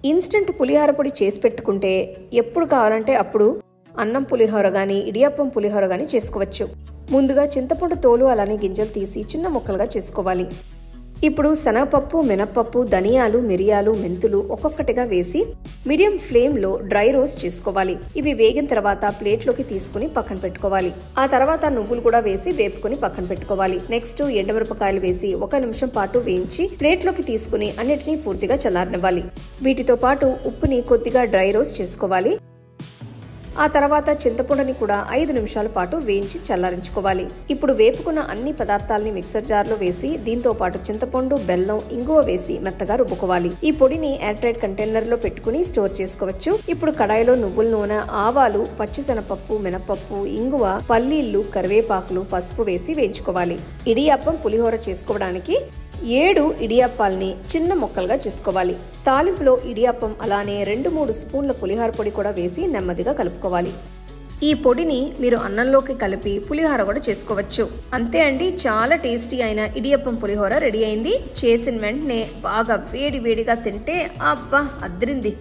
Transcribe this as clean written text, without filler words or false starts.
Instant పులిహోర పొడి చేసి పెట్టుకుంటే ఎప్పుడు కావాలంటే అప్పుడు అన్నం పులిహోర గానీ ఇడియప్పం పులిహోర గానీ చేసుకోవచ్చు. ముందుగా చింతపండు తోలు అలానే గింజలు తీసి చిన్న ముక్కలుగా చేసుకోవాలి. ఇప్పుడు శనగపప్పు, మినప్పప్పు, ధనియాలు, మిరియాలు, మెంతులు ఒక్కొక్కటిగా వేసి మీడియం ఫ్లేమ్లో డ్రై రోస్ట్ చేసుకోవాలి. ఇవి వేగిన తర్వాత ప్లేట్లోకి తీసుకుని పక్కన పెట్టుకోవాలి. ఆ తర్వాత నువ్వులు కూడా వేసి వేపుకుని పక్కన పెట్టుకోవాలి. నెక్స్ట్ ఎండుమిరపకాయలు వేసి 1 నిమిషం పాటు వేయించి ప్లేట్లోకి తీసుకుని అన్నిటినీ పూర్తిగా చల్లారనివ్వాలి. వీటితో పాటు ఉప్పుని కొద్దిగా డ్రై రోస్ట్ చేసుకోవాలి. ఆ తర్వాత చింతపండుని కూడా 5 నిమిషాల పాటు వేయించి చల్లారించుకోవాలి. ఇప్పుడు వేపుకున్న అన్ని పదార్థాలని మిక్సర్ జార్లో వేసి దీంతో పాటు చింతపండు, బెల్లం, ఇంగువ వేసి మెత్తగా రుబ్బుకోవాలి. ఈ పొడిని ఎయిర్ టైట్ కంటైనర్ లో పెట్టుకుని స్టోర్ చేసుకోవచ్చు. ఇప్పుడు కడాయిలో నువ్వుల నూనె, ఆవాలు, పచ్చిశనగపప్పు, మినపప్పు, ఇంగువ, పల్లీలు, కరివేపాకులు, పసుపు వేసి వేయించుకోవాలి. ఇడియప్పం పులిహోర చేసుకోవడానికి 7 ఇడియప్పాల్ని చిన్న ముక్కలుగా చేసుకోవాలి. తాలింపులో ఇడియప్పం అలానే 2-3 స్పూన్ల పులిహోర పొడి కూడా వేసి నెమ్మదిగా కలుపుకోవాలి. ఈ పొడిని మీరు అన్నంలోకి కలిపి పులిహోర కూడా చేసుకోవచ్చు. అంతే అండి, చాలా టేస్టీ అయిన ఇడియప్పం పులిహోర రెడీ అయింది. చేసిన వెంటనే బాగా వేడి వేడిగా తింటే అబ్బా అద్రింది.